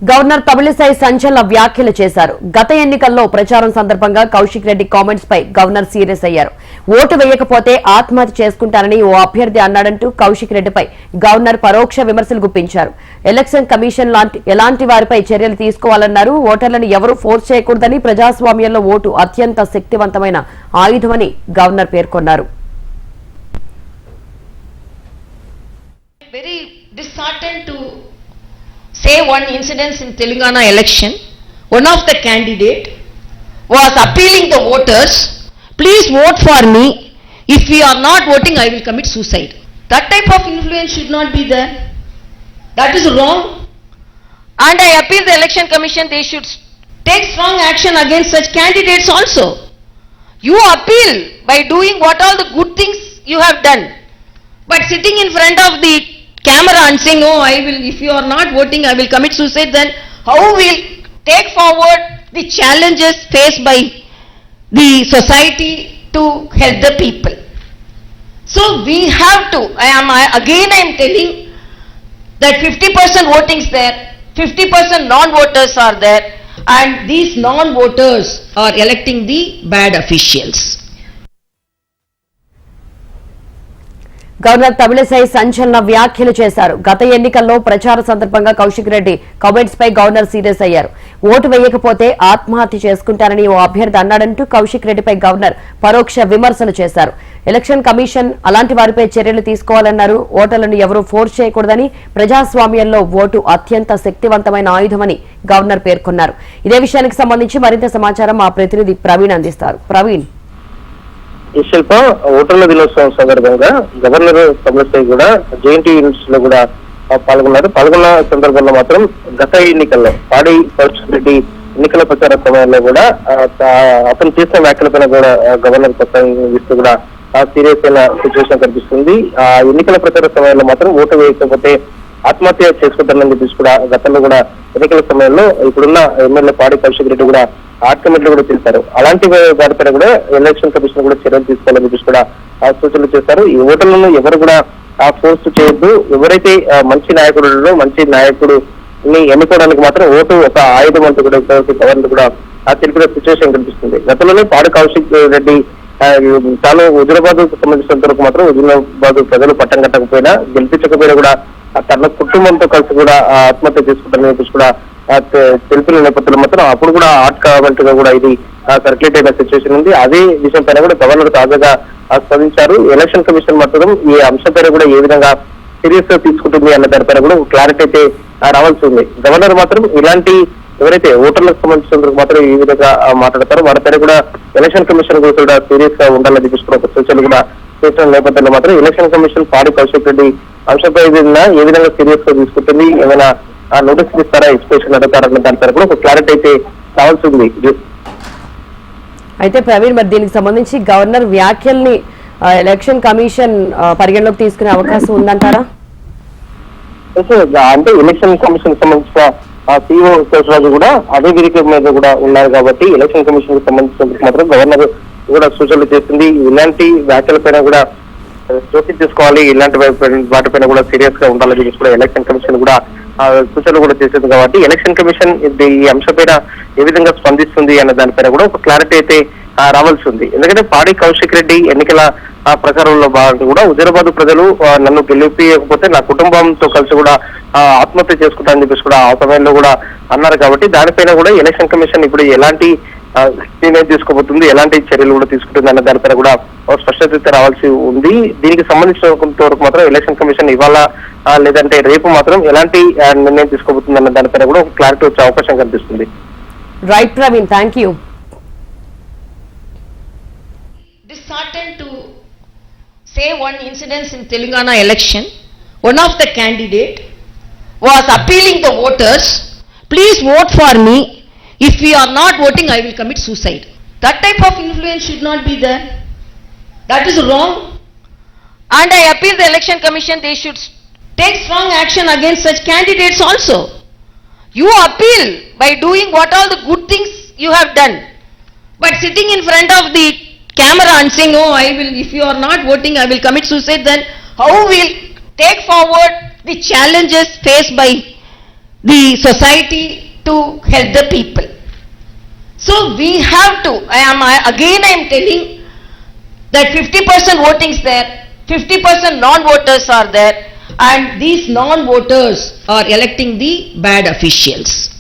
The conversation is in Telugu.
గవర్నర్ తమిళిసై సంచలన వ్యాఖ్యలు చేశారు. గత ఎన్నికల్లో ప్రచారం సందర్భంగా కౌశిక్ రెడ్డి కామెంట్స్ పై గవర్నర్ సీరియస్ అయ్యారు. ఓటు వేయకపోతే ఆత్మహత్య చేసుకుంటారని ఓ అభ్యర్థి అన్నాడంటూ కౌశిక్ రెడ్డిపై గవర్నర్ పరోక్ష విమర్శలు గుప్పించారు. ఎలక్షన్ కమిషన్ ఎలాంటి వారిపై చర్యలు తీసుకోవాలన్నారు. ఓటర్లను ఎవరూ ఫోర్స్ చేయకూడదని, ప్రజాస్వామ్యంలో ఓటు అత్యంత శక్తివంతమైన ఆయుధమని గవర్నర్ పేర్కొన్నారు. Say one incident in Telangana election, one of the candidate was appealing the voters, please vote for me, if we are not voting I will commit suicide. That type of influence should not be there. That is wrong. And I appeal the election commission, they should take strong action against such candidates also. You appeal by doing what all the good things you have done, but sitting in front of the camera and saying, oh, I will, if you are not voting, I will commit suicide, then how will take forward the challenges faced by the society to help the people? So we have to, I am telling that 50% voting is there, 50% non-voters are there, and these non-voters are electing the bad officials. Governor Tamilisai సంచలన వ్యాఖ్యలు చేశారు. గత ఎన్నికల్లో ప్రచార సందర్భంగా కౌశిక్ రెడ్డి కామెంట్స్ పై గవర్నర్ సీరియస్ అయ్యారు. ఓటు వేయకపోతే ఆత్మహత్య చేసుకుంటారని ఓ అభ్యర్థి అన్నాడంటూ కౌశిక్ రెడ్డిపై గవర్నర్ పరోక్ష విమర్శలు చేశారు. ఎలక్షన్ కమిషన్ అలాంటి వారిపై చర్యలు తీసుకోవాలన్నారు. ఓటర్లను ఎవరూ ఫోర్స్ చేయకూడదని, ప్రజాస్వామ్యంలో ఓటు అత్యంత శక్తివంతమైన ఆయుధమని గవర్నర్ పేర్కొన్నారు. ఇదే విషయానికి సంబంధించి మరింత సమాచారం మా ప్రతినిధి ప్రవీణ్ అందిస్తారు. ప్రవీణ్. ఈ శిల్ప ఓటర్ల దినోత్సవం సందర్భంగా గవర్నర్ తమిళిసై కూడా జేఎన్టీ యూనిట్స్ లో కూడా పాల్గొన్నారు. పాల్గొన్న సందర్భంలో మాత్రం గత ఎన్నికల్లో పాడి కౌశిక్ రెడ్డి ఎన్నికల ప్రచార సమయంలో కూడా అతను చేసిన వ్యాఖ్యలపైన కూడా గవర్నర్ ప్రసంగిస్తూ కూడా సీరియస్ అయిన సిచ్యువేషన్ కనిపిస్తుంది. ఆ ఎన్నికల ప్రచార సమయంలో మాత్రం ఓటు వేయకపోతే ఆత్మహత్య చేసుకుంటారని చెప్పేసి కూడా గతంలో కూడా ఎన్నికల సమయంలో ఇప్పుడున్న ఎమ్మెల్యే పాడి కౌశిక్ రెడ్డి కూడా ఆర్గ్యుమెంట్లు కూడా తెలిపారు. అలాంటి వారిపైన కూడా ఎలక్షన్ కమిషన్ కూడా చర్యలు తీసుకోవాలని చెప్పేసి కూడా సూచనలు చేశారు. ఈ ఓటర్లను ఎవరు కూడా ఫోర్స్ చేయొద్దు. ఎవరైతే మంచి నాయకుడు మంచి నాయకుడుని ఎన్నుకోవడానికి మాత్రం ఓటు ఒక ఆయుధం అంటూ కూడా గవర్నర్ కూడా తెలిపిన సిచ్యువేషన్ కనిపిస్తుంది. గతంలోనే పాడి కౌశిక్ రెడ్డి తాను హుజూరాబాద్ కు సంబంధించినంత వరకు మాత్రం హుజూరాబాద్ ప్రజలు పట్టం కట్టకపోయినా గెలిపించకపోయినా కూడా తన కుటుంబంతో కలిసి కూడా ఆత్మహత్య చేసుకుంటారని చెప్పేసి కూడా తెలిపిన నేపథ్యంలో మాత్రం అప్పుడు కూడా ఆర్ట్ కామెంట్ గా కూడా ఇది సర్క్యులేట్ అయిన సిచ్యువేషన్ ఉంది. అదే విషయం పైన కూడా గవర్నర్ తాజాగా స్పందించారు. ఎలక్షన్ కమిషన్ మాత్రం ఈ అంశం పైన కూడా ఏ విధంగా సీరియస్ గా తీసుకుంటుంది అన్న దానిపైన కూడా క్లారిటీ అయితే రావాల్సి ఉంది. గవర్నర్ మాత్రం ఇలాంటి ఎవరైతే ఓటర్లకు సంబంధించినందుకు మాత్రం ఈ విధంగా మాట్లాడతారో వారిపైన కూడా ఎలక్షన్ కమిషన్ కూడా సీరియస్ గా ఉండాలని చెప్పేసి ఒక సూచనలు కూడా చేసిన నేపథ్యంలో మాత్రం ఎలక్షన్ కమిషన్ పాడి కౌశిక్ రెడ్డి అంశంపై ఏ విధంగా సీరియస్ గా తీసుకుంటుంది, ఏమైనా నోటీసులు ఇస్తారా, ఎక్స్ప్రెషన్ అడుగుతారన్న దానిపైన కూడా ఒక క్లారిటీ అయితే రావాల్సి ఉంది. అయితే ప్రవీణ్, మరి దీనికి సంబంధించి గవర్నర్ వ్యాఖ్యల్ని ఎలక్షన్ కమిషన్ పరిగణలోకి తీసుకునే అవకాశం ఉందంటారా? అంటే ఎలక్షన్ కమిషన్ సంబంధించిన సిఇఓ శేషరాజు కూడా అదే వేదిక మీద కూడా ఉన్నారు కాబట్టి ఎలక్షన్ కమిషన్ కు సంబంధించిన మాత్రం గవర్నర్ కూడా సూచనలు చేసింది. ఇలాంటి వ్యాఖ్యలపైన కూడా జోక్యం తీసుకోవాలి, ఇలాంటి వాటిపైన కూడా సీరియస్ గా ఉండాలని చెప్పి కూడా ఎలక్షన్ కమిషన్ కూడా సూచనలు కూడా చేసింది. కాబట్టి ఎలక్షన్ కమిషన్ ఈ అంశంపైన ఏ విధంగా స్పందిస్తుంది అన్న దానిపైన కూడా ఒక క్లారిటీ అయితే రావాల్సి ఉంది. ఎందుకంటే పాడి కౌశిక్ రెడ్డి ఎన్నికల ప్రచారంలో భాగంగా కూడా హుజూరాబాద్ ప్రజలు నన్ను గెలిపించకపోతే నా కుటుంబంతో కలిసి కూడా ఆత్మహత్య చేసుకుంటానని చెప్పేసి కూడా ఆ సమయంలో కూడా అన్నారు. కాబట్టి దానిపైన కూడా ఎలక్షన్ కమిషన్ ఇప్పుడు ఎలాంటి నిర్ణయం తీసుకోబోతుంది, ఎలాంటి చర్యలు కూడా తీసుకుంటుంది అన్న దానిపైన కూడా స్పష్టత రావాల్సి ఉంది. దీనికి సంబంధించినంత వరకు మాత్రం ఎలక్షన్ కమిషన్ ఇవాళ లేదంటే రేపు మాత్రం ఎలాంటి నిర్ణయం తీసుకోబోతుంది అన్న దానిపైన కూడా ఒక క్లారిటీ వచ్చే అవకాశం కనిపిస్తుంది. Right Praveen, thank you. Disheartened to say one incident in Telangana election, one of the candidate was appealing the voters, please vote for me, if we are not voting I will commit suicide. That type of influence should not be there. That is wrong. And I appeal the election commission, they should take strong action against such candidates also. You appeal by doing what all the good things you have done, but sitting in front of the camera and saying, oh, I will, if you are not voting I will commit suicide, then how will take forward the challenges faced by the society to help the people. So we have to, I am telling that 50% voting is there, 50% non-voters are there, and these non-voters are electing the bad officials.